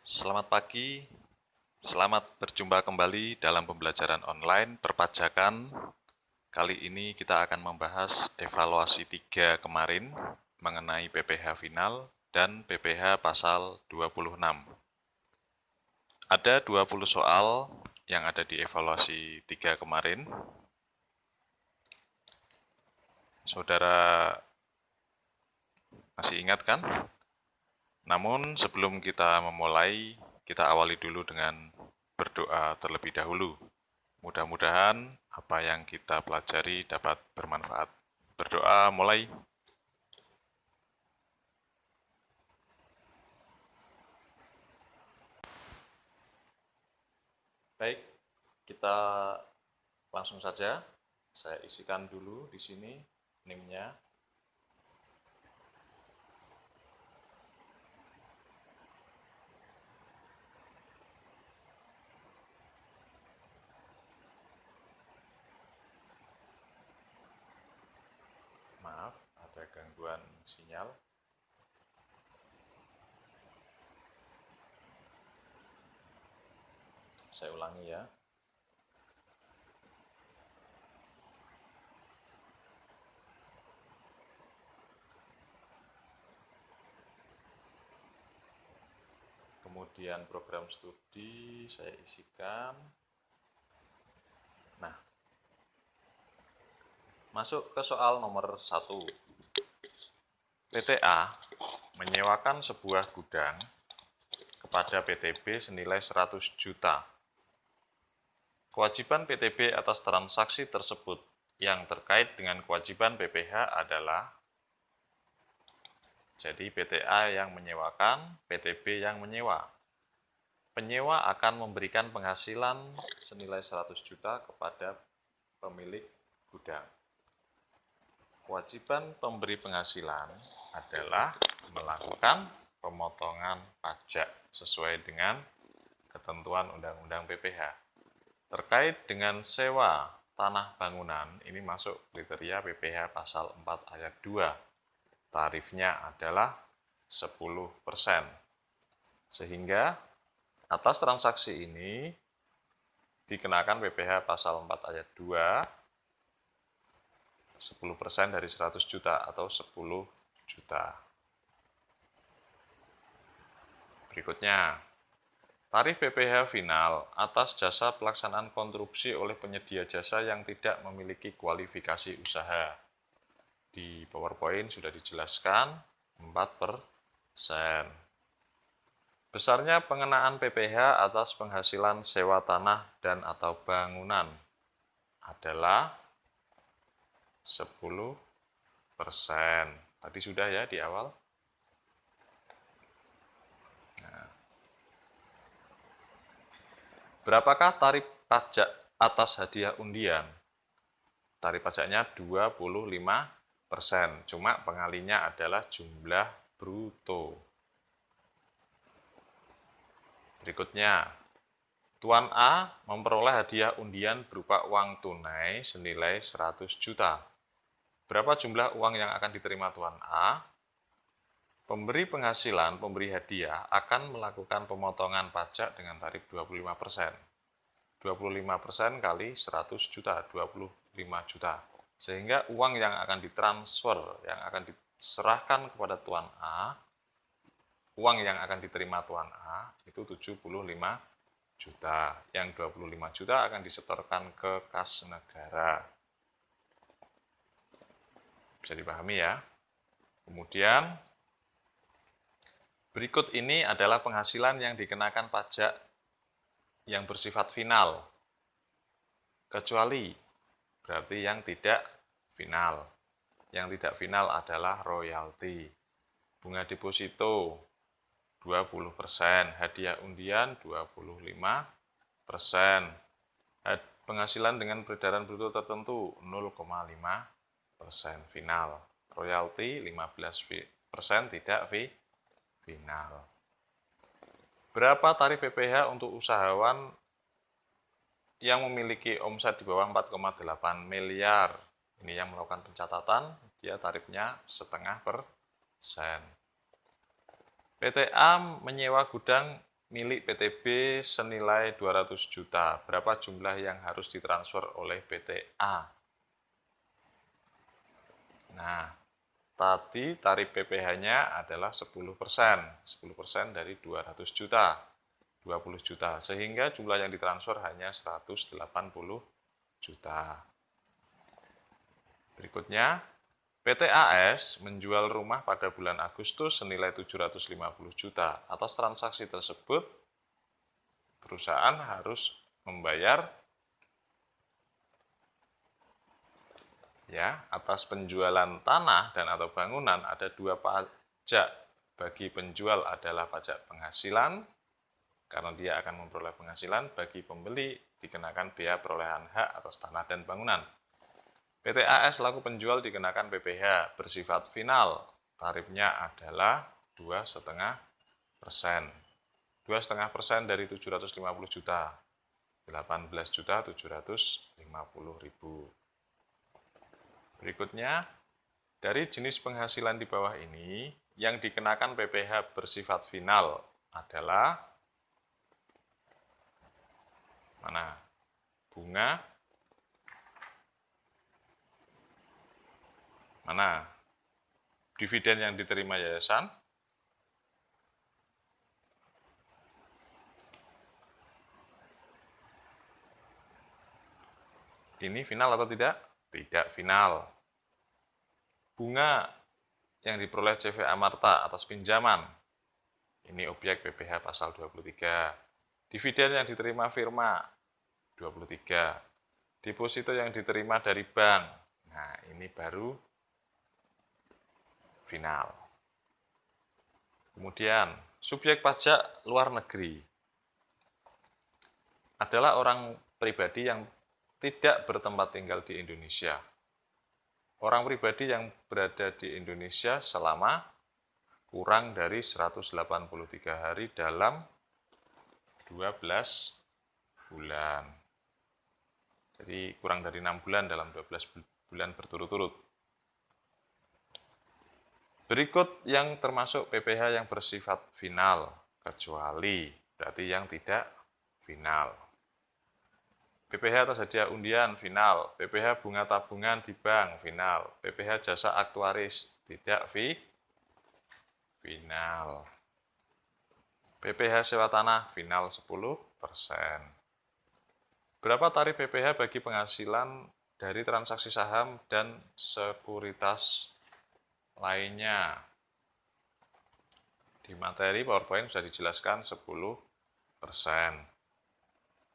Selamat pagi, selamat berjumpa kembali dalam pembelajaran online perpajakan. Kali ini kita akan membahas evaluasi 3 kemarin mengenai PPh final dan PPh pasal 26. Ada 20 soal yang ada di evaluasi 3 kemarin. Saudara masih ingat kan? Namun sebelum kita memulai, kita awali dulu dengan berdoa terlebih dahulu. Mudah-mudahan apa yang kita pelajari dapat bermanfaat. Berdoa mulai. Baik, kita langsung saja. Saya isikan dulu di sini NIM-nya. Maaf, ada gangguan sinyal. Saya ulangi ya. Kemudian program studi saya isikan. Nah, masuk ke soal nomor 1. PTA menyewakan sebuah gudang kepada PTB senilai 100 juta. Kewajiban PTB atas transaksi tersebut yang terkait dengan kewajiban PPh adalah, jadi PTA yang menyewakan, PTB yang menyewa. Penyewa akan memberikan penghasilan senilai 100 juta kepada pemilik gudang. Kewajiban pemberi penghasilan adalah melakukan pemotongan pajak sesuai dengan ketentuan Undang-Undang PPh. Terkait dengan sewa tanah bangunan, ini masuk kriteria PPh pasal 4 ayat 2. Tarifnya adalah 10%. Sehingga atas transaksi ini dikenakan PPh pasal 4 ayat 2, 10% dari 100 juta atau 10 juta. Berikutnya, tarif PPh final atas jasa pelaksanaan konstruksi oleh penyedia jasa yang tidak memiliki kualifikasi usaha. Di PowerPoint sudah dijelaskan 4%. Besarnya pengenaan PPh atas penghasilan sewa tanah dan atau bangunan adalah 10%. Tadi sudah ya di awal. Berapakah tarif pajak atas hadiah undian? Tarif pajaknya 25%, cuma pengalinya adalah jumlah bruto. Berikutnya, Tuan A memperoleh hadiah undian berupa uang tunai senilai 100 juta. Berapa jumlah uang yang akan diterima Tuan A? Pemberi penghasilan, pemberi hadiah akan melakukan pemotongan pajak dengan tarif 25%. 25% kali 100 juta, 25 juta. Sehingga uang yang akan ditransfer, yang akan diserahkan kepada Tuan A, uang yang akan diterima Tuan A itu 75 juta. Yang 25 juta akan disetorkan ke kas negara. Bisa dipahami ya. Kemudian berikut ini adalah penghasilan yang dikenakan pajak yang bersifat final, kecuali berarti yang tidak final. Yang tidak final adalah royalti, bunga deposito 20%, hadiah undian 25%, penghasilan dengan peredaran bruto tertentu 0,5% final, royalti 15% tidak final. Berapa tarif PPh untuk usahawan yang memiliki omset di bawah 4,8 miliar? Ini yang melakukan pencatatan, dia tarifnya 0,5%. PTA menyewa gudang milik PTB senilai 200 juta. Berapa jumlah yang harus ditransfer oleh PT A? Nah, tadi tarif PPh-nya adalah 10%. 10% dari 200 juta. 20 juta. Sehingga jumlah yang ditransfer hanya 180 juta. Berikutnya, PT AS menjual rumah pada bulan Agustus senilai 750 juta. Atas transaksi tersebut, perusahaan harus membayar atas penjualan tanah dan atau bangunan ada 2 pajak. Bagi penjual adalah pajak penghasilan, karena dia akan memperoleh penghasilan. Bagi pembeli dikenakan biaya perolehan hak atas tanah dan bangunan. PT AS selaku penjual dikenakan PPh bersifat final. Tarifnya adalah 2,5%. 2,5% dari 750 juta. 18.750.000. Berikutnya, dari jenis penghasilan di bawah ini, yang dikenakan PPh bersifat final adalah mana? Bunga, mana? Dividen yang diterima yayasan, ini final atau tidak? Tidak final. Bunga yang diperoleh CVA Marta atas pinjaman, ini objek PPh pasal 23. Dividen yang diterima firma, 23. Deposito yang diterima dari bank, nah ini baru final. Kemudian, subjek pajak luar negeri adalah orang pribadi yang tidak bertempat tinggal di Indonesia. Orang pribadi yang berada di Indonesia selama kurang dari 183 hari dalam 12 bulan. Jadi kurang dari 6 bulan dalam 12 bulan berturut-turut. Berikut yang termasuk PPh yang bersifat final, kecuali berarti yang tidak final. PPh atas hadiah undian final, PPh bunga tabungan di bank final, PPh jasa aktuaris tidak final. PPh sewa tanah final 10%. Berapa tarif PPh bagi penghasilan dari transaksi saham dan sekuritas lainnya? Di materi PowerPoint sudah dijelaskan 10%.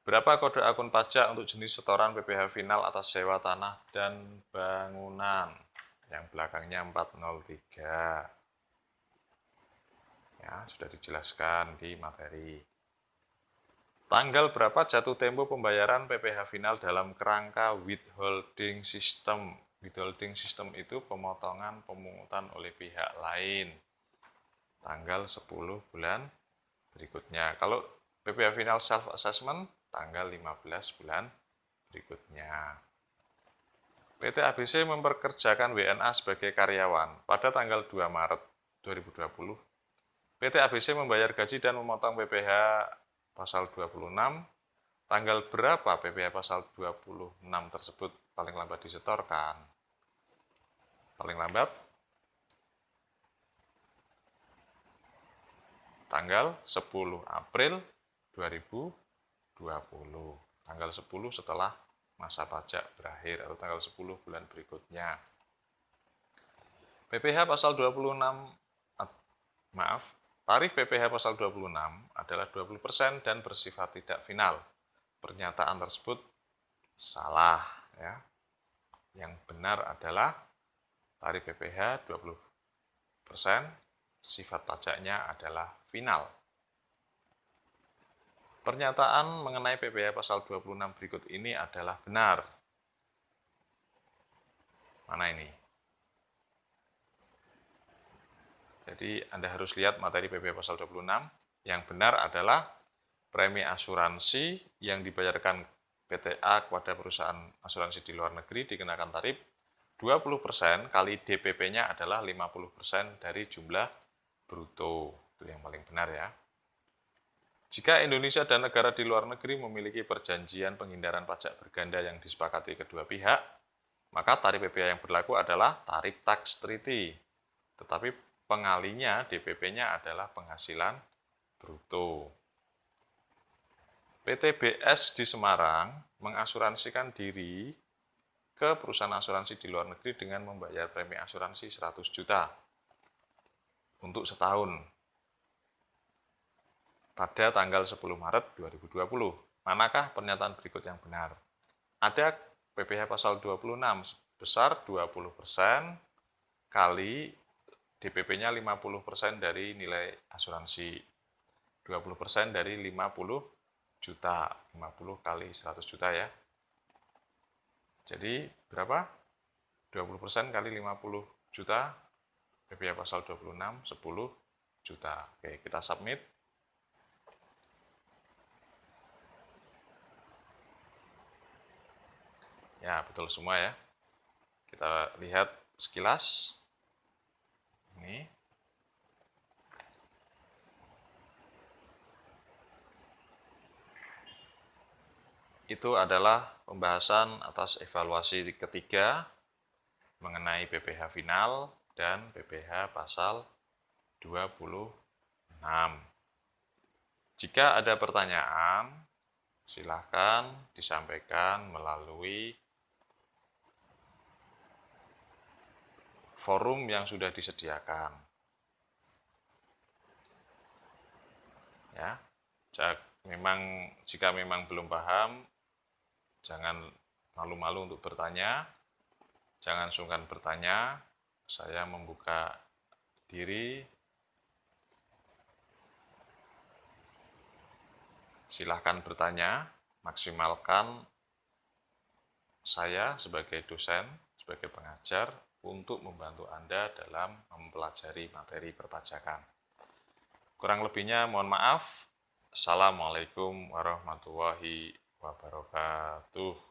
Berapa kode akun pajak untuk jenis setoran PPh final atas sewa tanah dan bangunan? Yang belakangnya 403. Ya, sudah dijelaskan di materi. Tanggal berapa jatuh tempo pembayaran PPh final dalam kerangka withholding system? Withholding system itu pemotongan pemungutan oleh pihak lain. Tanggal 10 bulan berikutnya. Kalau PPh final self assessment tanggal 15 bulan berikutnya. PT ABC memperkerjakan WNA sebagai karyawan pada tanggal 2 Maret 2020. PT ABC membayar gaji dan memotong PPh pasal 26. Tanggal berapa PPh pasal 26 tersebut paling lambat disetorkan? Paling lambat tanggal 10 April 2020. Tanggal 10 setelah masa pajak berakhir atau tanggal 10 bulan berikutnya. PPh pasal 26 tarif PPh pasal 26 adalah 20% dan bersifat tidak final. Pernyataan tersebut salah ya. Yang benar adalah tarif PPh 20%, sifat pajaknya adalah final. Pernyataan mengenai PPh pasal 26 berikut ini adalah benar. Mana ini? Jadi Anda harus lihat materi PPh pasal 26. Yang benar adalah premi asuransi yang dibayarkan PTA kepada perusahaan asuransi di luar negeri dikenakan tarif 20% kali DPP-nya adalah 50% dari jumlah bruto. Itu yang paling benar ya. Jika Indonesia dan negara di luar negeri memiliki perjanjian penghindaran pajak berganda yang disepakati kedua pihak, maka tarif PPh yang berlaku adalah tarif tax treaty. Tetapi pengalinya DPP-nya adalah penghasilan bruto. PT BS di Semarang mengasuransikan diri ke perusahaan asuransi di luar negeri dengan membayar premi asuransi 100 juta untuk setahun pada tanggal 10 Maret 2020. Manakah pernyataan berikut yang benar? Ada PPh pasal 26 sebesar 20% kali DPP-nya 50% dari nilai asuransi. 20% dari 50 juta. 50 kali 100 juta ya. Jadi berapa? 20% kali 50 juta. PPh pasal 26, 10 juta. Oke, kita submit. Ya, betul semua ya. Kita lihat sekilas. Ini. Itu adalah pembahasan atas evaluasi ketiga mengenai PPh final dan PPh pasal 26. Jika ada pertanyaan, silakan disampaikan melalui forum yang sudah disediakan. Ya, jika memang belum paham, jangan malu-malu untuk bertanya, jangan sungkan bertanya. Saya membuka diri. Silahkan bertanya, maksimalkan saya sebagai dosen, sebagai pengajar, untuk membantu Anda dalam mempelajari materi perpajakan. Kurang lebihnya mohon maaf. Assalamualaikum warahmatullahi wabarakatuh.